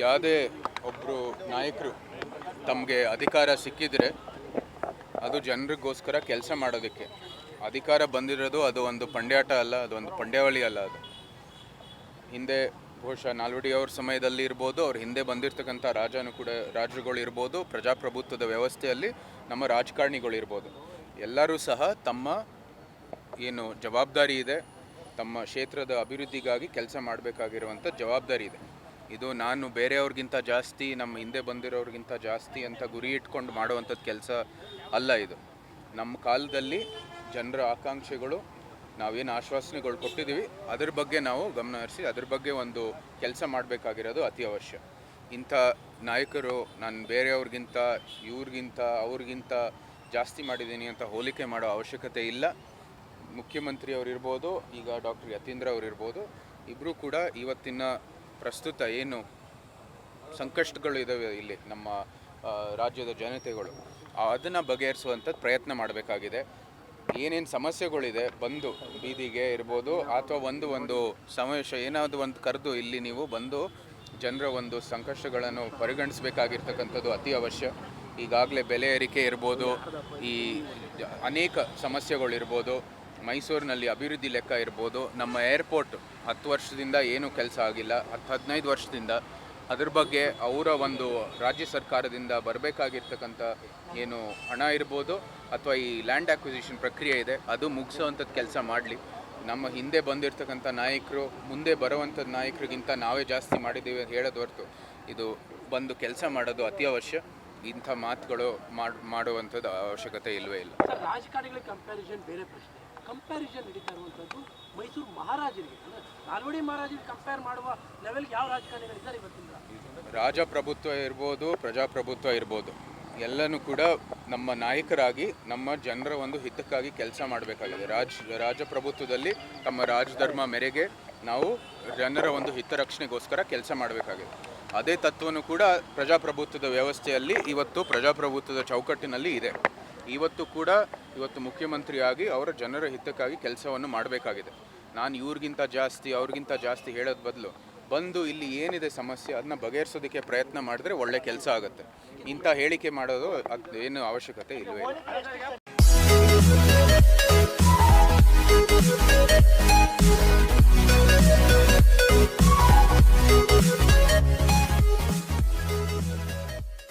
ಯಾವುದೇ ಒಬ್ಬರು ನಾಯಕರು ತಮಗೆ ಅಧಿಕಾರ ಸಿಕ್ಕಿದರೆ ಅದು ಜನರಿಗೋಸ್ಕರ ಕೆಲಸ ಮಾಡೋದಕ್ಕೆ. ಅಧಿಕಾರ ಬಂದಿರೋದು ಅದು ಒಂದು ಪಂಡ್ಯಾಟ ಅಲ್ಲ, ಅದು ಒಂದು ಪಂಡ್ಯಾವಳಿ ಅಲ್ಲ. ಅದು ಹಿಂದೆ ಬಹುಶಃ ನಾಲ್ವಡಿ ಅವ್ರ ಸಮಯದಲ್ಲಿ ಇರ್ಬೋದು, ಅವ್ರ ಹಿಂದೆ ಬಂದಿರತಕ್ಕಂಥ ರಾಜರುಗಳು ಇರ್ಬೋದು, ಪ್ರಜಾಪ್ರಭುತ್ವದ ವ್ಯವಸ್ಥೆಯಲ್ಲಿ ನಮ್ಮ ರಾಜಕಾರಣಿಗಳು ಇರ್ಬೋದು, ಎಲ್ಲರೂ ಸಹ ತಮ್ಮ ಏನು ಜವಾಬ್ದಾರಿ ಇದೆ, ತಮ್ಮ ಕ್ಷೇತ್ರದ ಅಭಿವೃದ್ಧಿಗಾಗಿ ಕೆಲಸ ಮಾಡಬೇಕಾಗಿರುವಂಥ ಜವಾಬ್ದಾರಿ ಇದೆ. ಇದು ನಾನು ಬೇರೆಯವ್ರಿಗಿಂತ ಜಾಸ್ತಿ, ನಮ್ಮ ಹಿಂದೆ ಬಂದಿರೋರಿಗಿಂತ ಜಾಸ್ತಿ ಅಂತ ಗುರಿ ಇಟ್ಕೊಂಡು ಮಾಡುವಂಥದ್ದು ಕೆಲಸ ಅಲ್ಲ. ಇದು ನಮ್ಮ ಕಾಲದಲ್ಲಿ ಜನರ ಆಕಾಂಕ್ಷೆಗಳು, ನಾವೇನು ಆಶ್ವಾಸನೆಗಳು ಕೊಟ್ಟಿದ್ದೀವಿ ಅದ್ರ ಬಗ್ಗೆ ನಾವು ಗಮನ ಹರಿಸಿ ಅದ್ರ ಬಗ್ಗೆ ಒಂದು ಕೆಲಸ ಮಾಡಬೇಕಾಗಿರೋದು ಅತಿ ಅವಶ್ಯ. ಇಂಥ ನಾಯಕರು ನಾನು ಬೇರೆಯವ್ರಿಗಿಂತ ಅವ್ರಿಗಿಂತ ಜಾಸ್ತಿ ಮಾಡಿದ್ದೀನಿ ಅಂತ ಹೋಲಿಕೆ ಮಾಡೋ ಅವಶ್ಯಕತೆ ಇಲ್ಲ. ಮುಖ್ಯಮಂತ್ರಿಯವರಿರ್ಬೋದು, ಈಗ ಡಾಕ್ಟರ್ ಯತೀಂದ್ರ ಅವರಿರ್ಬೋದು, ಇಬ್ಬರೂ ಕೂಡ ಇವತ್ತಿನ ಪ್ರಸ್ತುತ ಏನು ಸಂಕಷ್ಟಗಳು ಇದ್ದಾವೆ ಇಲ್ಲಿ ನಮ್ಮ ರಾಜ್ಯದ ಜನತೆಗಳು, ಅದನ್ನು ಬಗೆಹರಿಸುವಂಥದ್ದು ಪ್ರಯತ್ನ ಮಾಡಬೇಕಾಗಿದೆ. ಏನೇನು ಸಮಸ್ಯೆಗಳಿದೆ ಬಂದು ಬೀದಿಗೆ ಇರ್ಬೋದು ಅಥವಾ ಒಂದು ಸಮಾವೇಶ ಏನಾದರೂ ಒಂದು ಕರೆದು ಇಲ್ಲಿ ನೀವು ಬಂದು ಜನರ ಒಂದು ಸಂಕಷ್ಟಗಳನ್ನು ಪರಿಗಣಿಸಬೇಕಾಗಿರ್ತಕ್ಕಂಥದ್ದು ಅತಿ ಅವಶ್ಯ. ಈಗಾಗಲೇ ಬೆಲೆ ಏರಿಕೆ ಇರ್ಬೋದು, ಈ ಅನೇಕ ಸಮಸ್ಯೆಗಳಿರ್ಬೋದು, ಮೈಸೂರಿನಲ್ಲಿ ಅಭಿವೃದ್ಧಿ ಲೆಕ್ಕ ಇರ್ಬೋದು, ನಮ್ಮ ಏರ್ಪೋರ್ಟ್ 10 ವರ್ಷದಿಂದ ಏನೂ ಕೆಲಸ ಆಗಿಲ್ಲ, 10-15 ವರ್ಷದಿಂದ. ಅದ್ರ ಬಗ್ಗೆ ಅವರ ಒಂದು ರಾಜ್ಯ ಸರ್ಕಾರದಿಂದ ಬರಬೇಕಾಗಿರ್ತಕ್ಕಂಥ ಏನು ಹಣ ಇರ್ಬೋದು ಅಥವಾ ಈ ಲ್ಯಾಂಡ್ ಅಕ್ವಿಸಿಷನ್ ಪ್ರಕ್ರಿಯೆ ಇದೆ ಅದು ಮುಗಿಸೋವಂಥದ್ದು ಕೆಲಸ ಮಾಡಲಿ. ನಮ್ಮ ಹಿಂದೆ ಬಂದಿರತಕ್ಕಂಥ ನಾಯಕರು ಮುಂದೆ ಬರುವಂಥದ್ದು ನಾಯಕರಿಗಿಂತ ನಾವೇ ಜಾಸ್ತಿ ಮಾಡಿದ್ದೀವಿ ಅಂತ ಹೇಳೋದು ಹೊರತು ಇದು ಬಂದು ಕೆಲಸ ಮಾಡೋದು ಅತಿ ಅವಶ್ಯ. ಇಂಥ ಮಾತುಗಳು ಮಾಡುವಂಥದ್ದು ಅವಶ್ಯಕತೆ ಇಲ್ಲವೇ ಇಲ್ಲ. ರಾಜಕಾರಣಿಗಳ ಕಂಪ್ಯಾರಿಸನ್ ಬೇರೆ ಪ್ರಶ್ನೆ. ಕಂಪ್ಯಾರಿಸನ್ ನಡೀತಾ ಇರುವಂಥದ್ದು ಮೈಸೂರು ಮಹಾರಾಜರಿಗೆ, ಅಂದರೆ ನಾಲ್ವಡಿ ಮಹಾರಾಜರಿಗೆ ಕಂಪೇರ್ ಮಾಡುವ ಲೆವೆಲ್ಗೆ ಯಾವ ರಾಜಕಾರಣಿಗಳಿದ್ದಾರೆ ಇವತ್ತಿನ? ರಾಜಪ್ರಭುತ್ವ ಇರ್ಬೋದು, ಪ್ರಜಾಪ್ರಭುತ್ವ ಇರ್ಬೋದು, ಎಲ್ಲನೂ ಕೂಡ ನಮ್ಮ ನಾಯಕರಾಗಿ ನಮ್ಮ ಜನರ ಒಂದು ಹಿತಕ್ಕಾಗಿ ಕೆಲಸ ಮಾಡಬೇಕಾಗಿದೆ. ರಾಜಪ್ರಭುತ್ವದಲ್ಲಿ ತಮ್ಮ ರಾಜಧರ್ಮ ಮೇರೆಗೆ ನಾವು ಜನರ ಒಂದು ಹಿತರಕ್ಷಣೆಗೋಸ್ಕರ ಕೆಲಸ ಮಾಡಬೇಕಾಗಿದೆ. ಅದೇ ತತ್ವನೂ ಕೂಡ ಪ್ರಜಾಪ್ರಭುತ್ವದ ವ್ಯವಸ್ಥೆಯಲ್ಲಿ ಇವತ್ತು ಪ್ರಜಾಪ್ರಭುತ್ವದ ಚೌಕಟ್ಟಿನಲ್ಲಿ ಇದೆ. ಇವತ್ತು ಮುಖ್ಯಮಂತ್ರಿಯಾಗಿ ಅವರ ಜನರ ಹಿತಕ್ಕಾಗಿ ಕೆಲಸವನ್ನು ಮಾಡಬೇಕಾಗಿದೆ. ನಾನು ಇವ್ರಿಗಿಂತ ಜಾಸ್ತಿ ಅವ್ರಿಗಿಂತ ಜಾಸ್ತಿ ಹೇಳೋದು ಬದಲು ಬಂದು ಇಲ್ಲಿ ಏನಿದೆ ಸಮಸ್ಯೆ ಅದನ್ನ ಬಗೆಹರಿಸೋದಕ್ಕೆ ಪ್ರಯತ್ನ ಮಾಡಿದ್ರೆ ಒಳ್ಳೆ ಕೆಲಸ ಆಗುತ್ತೆ. ಇಂಥ ಹೇಳಿಕೆ ಮಾಡೋದು ಏನು ಅವಶ್ಯಕತೆ ಇಲ್ಲವೇ ಇಲ್ಲ.